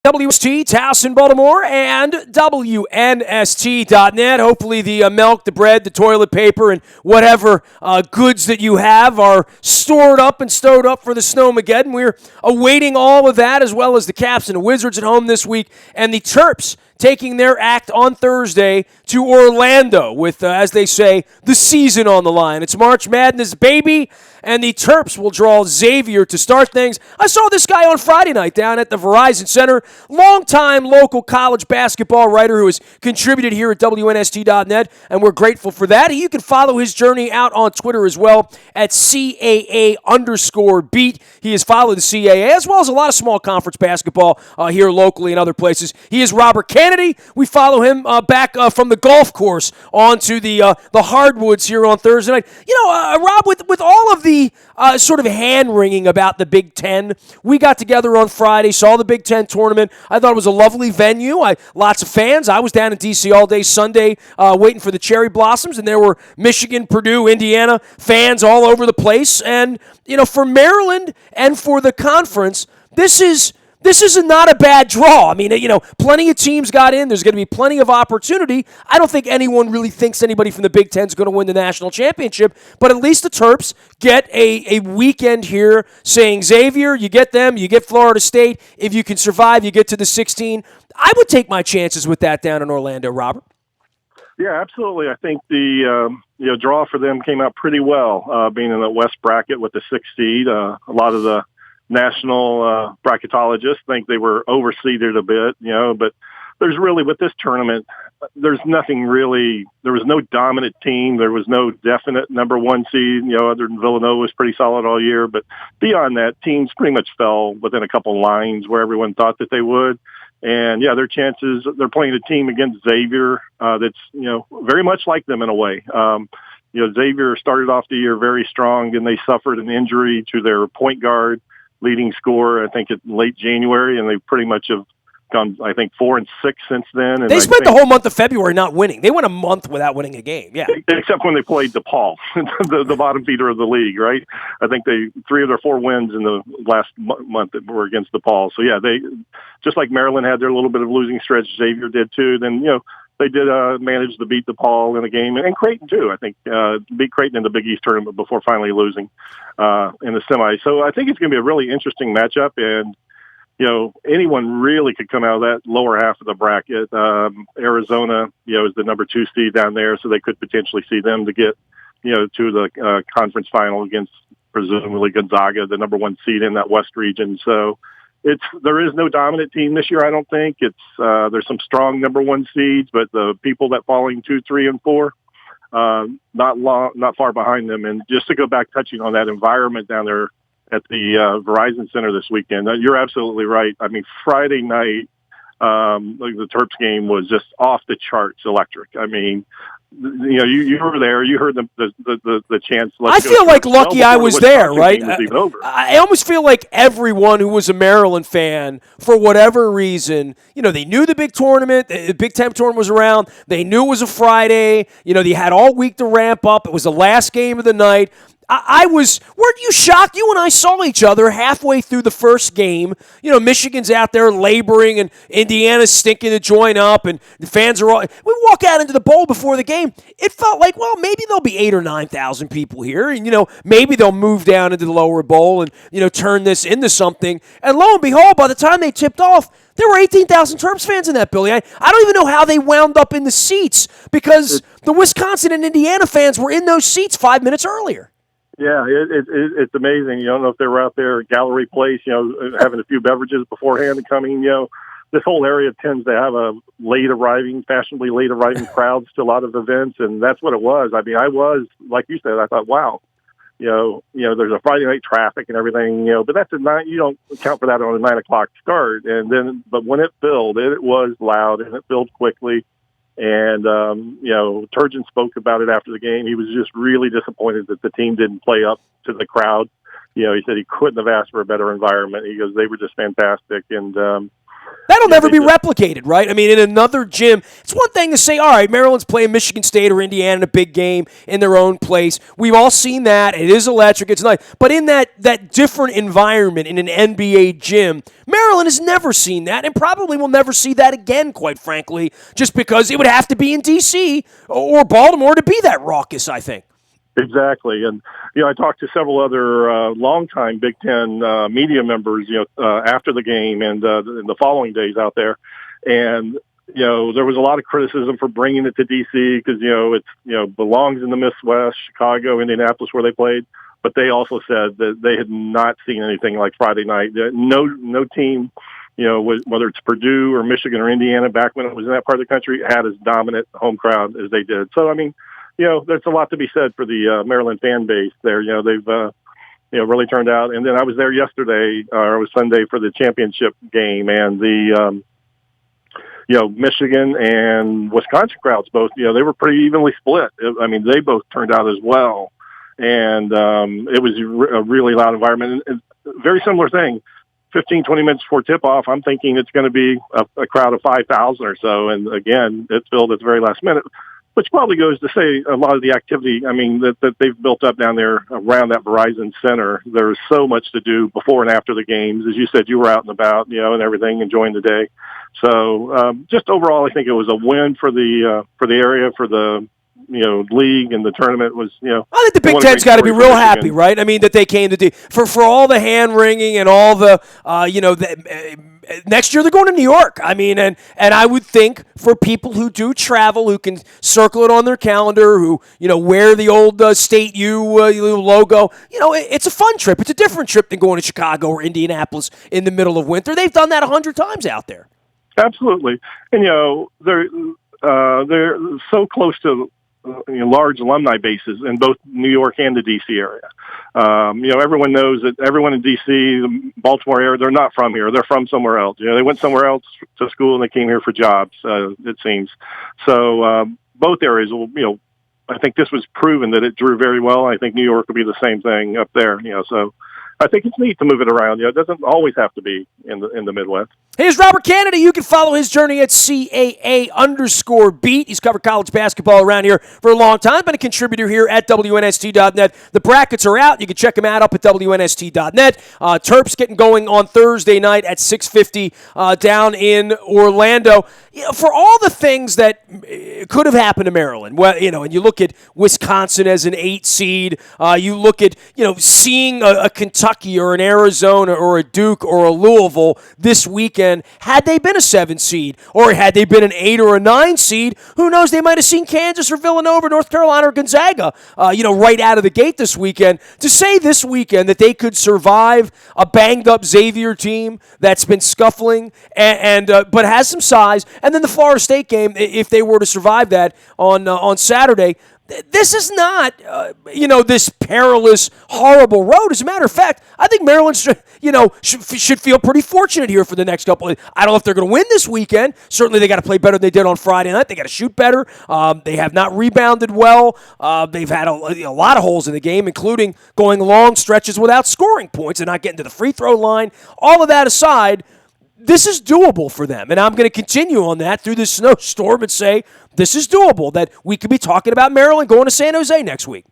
WNST, Towson, Baltimore, and WNST.net. Hopefully the milk, the bread, the toilet paper, and whatever goods that you have are stored up and stowed up for the Snowmageddon. We're awaiting all of that, as well as the Caps and the Wizards at home this week, and the Terps taking their act on Thursday to Orlando with, as they say, the season on the line. It's March Madness, baby, and the Terps will draw Xavier to start things. I saw this guy on Friday night down at the Verizon Center, longtime local college basketball writer who has contributed here at WNST.net, and we're grateful for that. You can follow his journey out on Twitter as well at CAA_beat. He has followed the CAA as well as a lot of small conference basketball here locally and other places. He is Robert Kennedy. We follow him back from the golf course onto the hardwoods here on Thursday night. Rob, with all of the sort of hand-wringing about the Big Ten, we got together on Friday, saw the Big Ten tournament. I thought it was a lovely venue. Lots of fans. I was down in D.C. all day Sunday waiting for the cherry blossoms, and there were Michigan, Purdue, Indiana fans all over the place. And, for Maryland and for the conference, this is not a bad draw. I mean, plenty of teams got in. There's going to be plenty of opportunity. I don't think anyone really thinks anybody from the Big Ten is going to win the national championship, but at least the Terps get a weekend here saying, Xavier, you get them, you get Florida State. If you can survive, you get to the 16. I would take my chances with that down in Orlando, Robert. Yeah, absolutely. I think the draw for them came out pretty well, being in the West bracket with the 6th seed. A lot of the national bracketologists think they were overseeded a bit, but there's really, with this tournament, there's nothing really, there was no dominant team. There was no definite number one seed, other than Villanova was pretty solid all year. But beyond that, teams pretty much fell within a couple lines where everyone thought that they would. And, their chances, they're playing a team against Xavier that's, very much like them in a way. Xavier started off the year very strong, and they suffered an injury to their point guard, leading scorer, I think, in late January, and they pretty much have gone, I think, 4-6 since then. And they spent the whole month of February not winning. They went a month without winning a game, yeah. Except when they played DePaul, the bottom feeder of the league, right? I think 3 of their 4 wins in the last month were against DePaul. So, yeah, they, just like Maryland had their little bit of losing stretch, Xavier did too. Then, they did manage to beat DePaul in a game, and Creighton too. I think beat Creighton in the Big East tournament before finally losing in the semi. So I think it's going to be a really interesting matchup, and anyone really could come out of that lower half of the bracket. Arizona, is the number 2 seed down there, so they could potentially see them to get to the conference final against presumably Gonzaga, the number 1 seed in that West region. So there is no dominant team this year, I don't think. There's some strong number 1 seeds, but the people that falling 2, 3, and 4, not far behind them. And just to go back, touching on that environment down there at the Verizon Center this weekend, you're absolutely right. I mean, Friday night, the Terps game was just off the charts electric. I mean, you were there. You heard the chants. I feel like lucky I was there, right? I almost feel like everyone who was a Maryland fan, for whatever reason, they knew the big tournament, the Big Ten tournament was around. They knew it was a Friday. They had all week to ramp up. It was the last game of the night. Weren't you shocked? You and I saw each other halfway through the first game. Michigan's out there laboring and Indiana's stinking to join up and the fans are all, we walk out into the bowl before the game. It felt like, well, maybe there'll be 8,000 or 9,000 people here and, maybe they'll move down into the lower bowl and, turn this into something. And lo and behold, by the time they tipped off, there were 18,000 Terps fans in that building. I don't even know how they wound up in the seats because the Wisconsin and Indiana fans were in those seats 5 minutes earlier. Yeah, it's amazing. You don't know if they were out there at Gallery Place, having a few beverages beforehand and coming. This whole area tends to have a fashionably late arriving crowds to a lot of events, and that's what it was. I mean, I was, like you said, I thought, wow, there's a Friday night traffic and everything, but that's you don't account for that on a 9 o'clock start. But when it filled, it was loud and it filled quickly. And, Turgeon spoke about it after the game. He was just really disappointed that the team didn't play up to the crowd. He said he couldn't have asked for a better environment. He goes, they were just fantastic. And, That'll never be just replicated, right? I mean, in another gym, it's one thing to say, all right, Maryland's playing Michigan State or Indiana in a big game in their own place. We've all seen that. It is electric. It's nice. But in that different environment in an NBA gym, Maryland has never seen that and probably will never see that again, quite frankly, just because it would have to be in D.C. or Baltimore to be that raucous, I think. Exactly. And, I talked to several other longtime Big Ten media members, after the game and in the following days out there. And, there was a lot of criticism for bringing it to D.C. because, it belongs in the Midwest, Chicago, Indianapolis, where they played. But they also said that they had not seen anything like Friday night. No team, whether it's Purdue or Michigan or Indiana back when it was in that part of the country, had as dominant home crowd as they did. So, I mean, there's a lot to be said for the Maryland fan base there. They've, really turned out. And then I was there yesterday, or it was Sunday, for the championship game, and the, Michigan and Wisconsin crowds both, they were pretty evenly split. I mean, they both turned out as well. And it was a really loud environment. And very similar thing. 15, 20 minutes before tip-off, I'm thinking it's going to be a crowd of 5,000 or so. And, again, it filled at the very last minute. Which probably goes to say a lot of the activity, I mean, that they've built up down there around that Verizon Center. There's so much to do before and after the games. As you said, you were out and about, and everything, enjoying the day. So just overall, I think it was a win for the area, for the league, and the tournament was, I think the Big Ten's got to be real happy, right? I mean, that they came to do for all the hand wringing and all the, next year they're going to New York. I mean, and I would think for people who do travel, who can circle it on their calendar, who, wear the old State U logo, it's a fun trip. It's a different trip than going to Chicago or Indianapolis in the middle of winter. They've done that 100 times out there. Absolutely. And, they're so close to large alumni bases in both New York and the D.C. area. Everyone knows that everyone in D.C., the Baltimore area, they're not from here. They're from somewhere else. They went somewhere else to school and they came here for jobs, it seems. So both areas will, I think this was proven that it drew very well. I think New York will be the same thing up there, so I think it's neat to move it around. It doesn't always have to be in the Midwest. Here's Robert Kennedy. You can follow his journey at CAA_beat. He's covered college basketball around here for a long time. Been a contributor here at WNST.net. The brackets are out. You can check them out up at WNST.net. Terps getting going on Thursday night at 6:50 down in Orlando. For all the things that could have happened to Maryland, well, and you look at Wisconsin as an 8 seed. You look at seeing a Kentucky or an Arizona or a Duke or a Louisville this weekend. Had they been a 7 seed or had they been an 8 or a 9 seed, who knows? They might have seen Kansas or Villanova, North Carolina or Gonzaga, right out of the gate this weekend. To say this weekend that they could survive a banged-up Xavier team that's been scuffling but has some size, and then the Florida State game, if they were to survive that on Saturday. This is not, this perilous, horrible road. As a matter of fact, I think Maryland, should feel pretty fortunate here for the next couple. I don't know if they're going to win this weekend. Certainly, they got to play better than they did on Friday night. They got to shoot better. They have not rebounded well. They've had a lot of holes in the game, including going long stretches without scoring points and not getting to the free throw line. All of that aside, this is doable for them, and I'm going to continue on that through this snowstorm and say this is doable, that we could be talking about Maryland going to San Jose next week.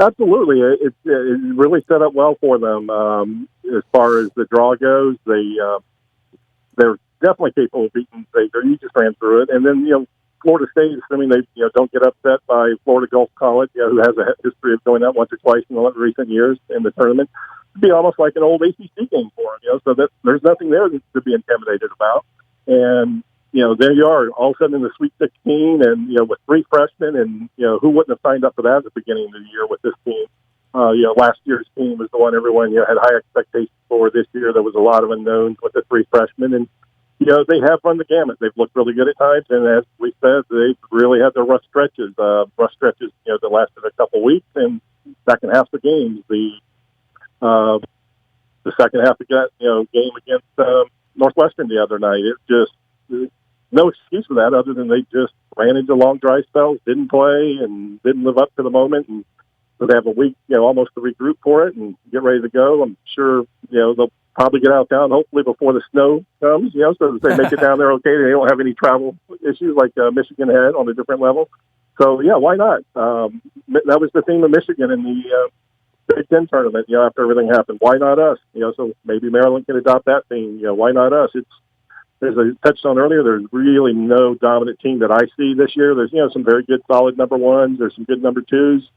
Absolutely. It really set up well for them as far as the draw goes. They're definitely capable of beating Xavier. You just ran through it. And then, Florida State, assuming they don't get upset by Florida Gulf College, who has a history of going out once or twice in the recent years in the tournament, it'd be almost like an old ACC game for them, so that there's nothing there to be intimidated about. And, there you are, all of a sudden in the Sweet 16 and, with 3 freshmen and, who wouldn't have signed up for that at the beginning of the year with this team? Last year's team was the one everyone, had high expectations for. This year there was a lot of unknowns with the 3 freshmen, and, they have run the gamut. They've looked really good at times, and as we said, they've really had their rough stretches, that lasted a couple weeks, and second half of the games, the second half of the game against Northwestern the other night. It just no excuse for that other than they just ran into long dry spells, didn't play, and didn't live up to the moment. And so they have a week, almost to regroup for it and get ready to go. I'm sure they'll probably get out down, hopefully before the snow comes, so that they make it down there okay. They don't have any travel issues like Michigan had on a different level. So, yeah, why not? That was the theme of Michigan in the Big Ten tournament, after everything happened. Why not us? So maybe Maryland can adopt that theme. Why not us? As I touched on earlier, there's really no dominant team that I see this year. There's, some very good, solid number ones. There's some good number twos.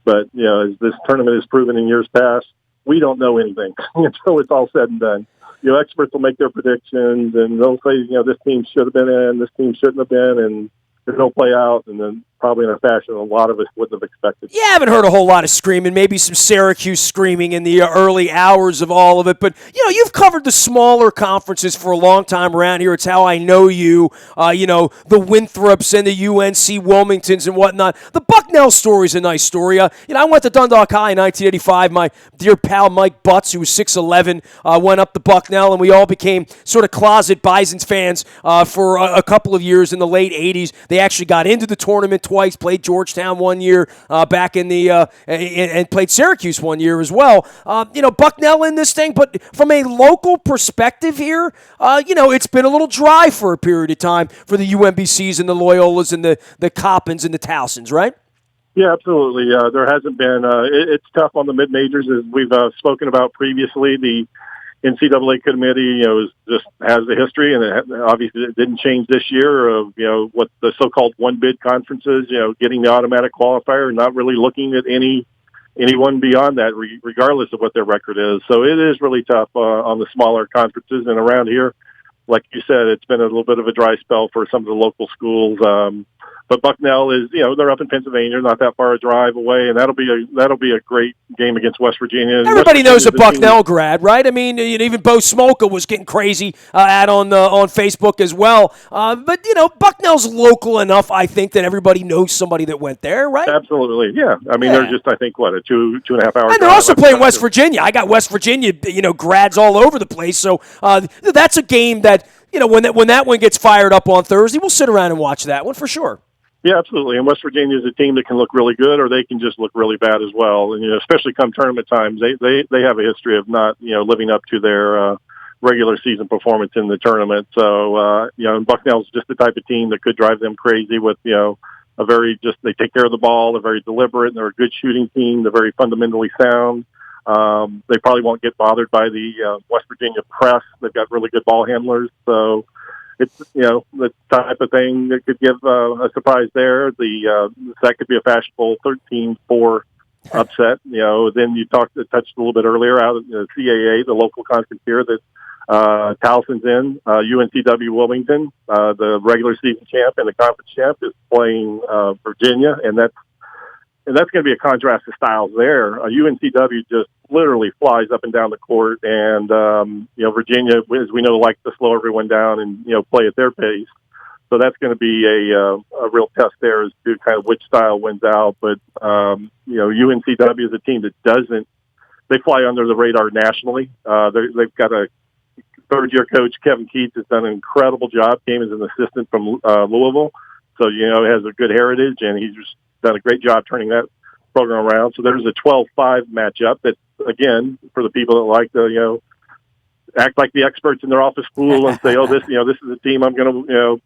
But, as this tournament has proven in years past, we don't know anything until it's all said and done. Experts will make their predictions, and they'll say, this team should have been in, this team shouldn't have been, and it'll play out, and then probably in a fashion a lot of us wouldn't have expected. Yeah, I haven't heard a whole lot of screaming, maybe some Syracuse screaming in the early hours of all of it. But, you've covered the smaller conferences for a long time around here. It's how I know you, the Winthrops and the UNC Wilmingtons and whatnot. The Bucknell story is a nice story. I went to Dundalk High in 1985. My dear pal Mike Butts, who was 6'11", went up to Bucknell, and we all became sort of closet Bisons fans for a couple of years in the late 80s. They actually got into the tournament twice, played Georgetown one year back in the and played Syracuse one year as well. Bucknell in this thing, but from a local perspective here, it's been a little dry for a period of time for the UMBCs and the Loyolas and the Coppins and the Towsons, right? Yeah, absolutely. There hasn't been. It's tough on the mid-majors, as we've spoken about previously. The NCAA committee, just has the history, and obviously it didn't change this year of, what the so-called one-bid conferences, getting the automatic qualifier, not really looking at anyone beyond that, regardless of what their record is. So it is really tough on the smaller conferences, and around here, like you said, it's been a little bit of a dry spell for some of the local schools. But Bucknell is, they're up in Pennsylvania, not that far a drive away, and that'll be a great game against West Virginia. Everybody knows a Bucknell grad, right? I mean, even Bo Smolka was getting crazy on Facebook as well. But Bucknell's local enough, I think, that everybody knows somebody that went there, right? Absolutely, yeah. I mean, they're just, I think, a 2.5 hour. And they're also playing West Virginia. I got West Virginia, grads all over the place. So that's a game that, when that one gets fired up on Thursday, we'll sit around and watch that one for sure. Yeah, absolutely. And West Virginia is a team that can look really good, or they can just look really bad as well. And especially come tournament times, they have a history of not living up to their regular season performance in the tournament. So and Bucknell's just the type of team that could drive them crazy with they take care of the ball, they're very deliberate, they're a good shooting team, they're very fundamentally sound. They probably won't get bothered by the West Virginia press. They've got really good ball handlers, so. It's, the type of thing that could give a surprise there. That could be a fashionable 13-4 upset. Then you touched a little bit earlier out of the CAA, the local conference here that Towson's in. UNCW Wilmington, the regular season champ and the conference champ, is playing Virginia, and that's going to be a contrast of styles there. UNCW just literally flies up and down the court, and Virginia, as we know, likes to slow everyone down and play at their pace. So that's going to be a real test there as to kind of which style wins out. But UNCW is a team that they fly under the radar nationally. They've got a third-year coach, Kevin Keats, has done an incredible job. Came as an assistant from Louisville, so has a good heritage, and he's just done a great job turning that program around. So there's a 12-5 matchup that, again, for the people that like to, act like the experts in their office pool and say, this is a team I'm going to,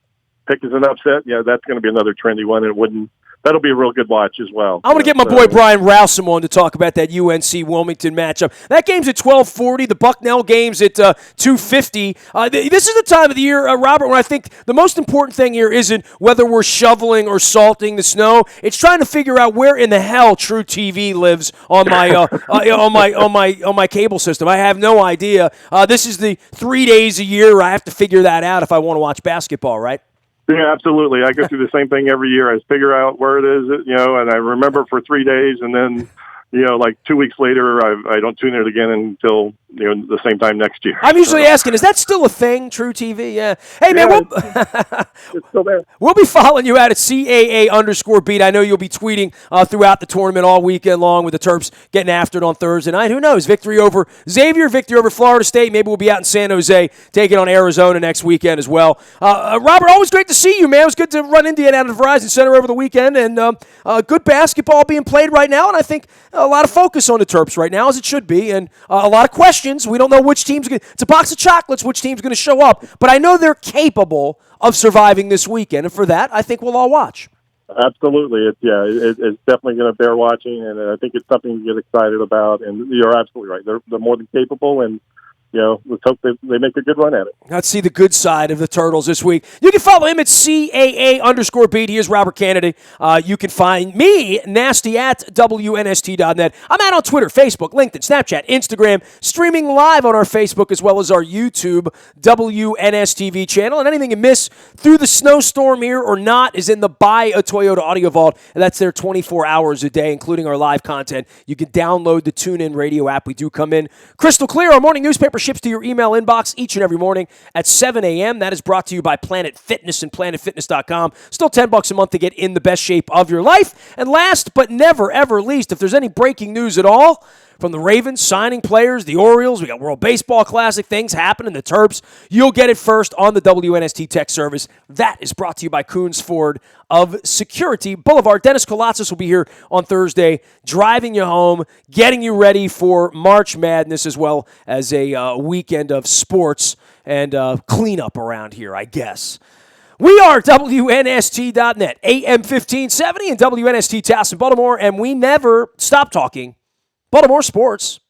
pick as an upset. That's going to be another trendy one. That'll be a real good watch as well. I'm going to get my boy Brian Rousum on to talk about that UNC Wilmington matchup. That game's at 12:40. The Bucknell game's at 2:50. This is the time of the year, Robert, when I think the most important thing here isn't whether we're shoveling or salting the snow. It's trying to figure out where in the hell True TV lives on my on my cable system. I have no idea. This is the 3 days a year I have to figure that out if I want to watch basketball, right? Yeah, absolutely. I go through the same thing every year. I figure out where it is, and I remember for 3 days, and then, like 2 weeks later, I don't tune it again until the same time next year. I'm usually asking, is that still a thing, True TV? Yeah. Hey, man, it's still there. We'll be following you out at CAA_beat. I know you'll be tweeting throughout the tournament all weekend long with the Terps getting after it on Thursday night. Who knows? Victory over Xavier, victory over Florida State. Maybe we'll be out in San Jose taking on Arizona next weekend as well. Robert, always great to see you, man. It was good to run into you out of the Verizon Center over the weekend, and good basketball being played right now, and I think a lot of focus on the Terps right now, as it should be, and a lot of questions questions. We don't know which team's going to. It's a box of chocolates, which team's going to show up. But I know they're capable of surviving this weekend. And for that, I think we'll all watch. Absolutely. It's definitely going to bear watching, and I think it's something to get excited about. And you're absolutely right. They're more than capable, and let's hope they make a good run at it. Let's see the good side of the Turtles this week. You can follow him at CAA_beat. He is Robert Kennedy. You can find me, Nasty, at WNST.net. I'm out on Twitter, Facebook, LinkedIn, Snapchat, Instagram, streaming live on our Facebook as well as our YouTube WNSTV channel. And anything you miss through the snowstorm here or not is in the Buy a Toyota Audio Vault. And that's there 24 hours a day, including our live content. You can download the TuneIn Radio app. We do come in crystal clear. Our morning newspaper ships to your email inbox each and every morning at 7 a.m. That is brought to you by Planet Fitness and PlanetFitness.com. Still $10 a month to get in the best shape of your life. And last but never, ever least, if there's any breaking news at all from the Ravens signing players, the Orioles, we got World Baseball Classic, things happening, the Terps, you'll get it first on the WNST Tech Service. That is brought to you by Coons Ford of Security Boulevard. Dennis Kolatzis will be here on Thursday, driving you home, getting you ready for March Madness as well as a weekend of sports and cleanup around here, I guess. We are WNST.net, AM 1570 and WNST Towson, Baltimore, and we never stop talking Baltimore sports.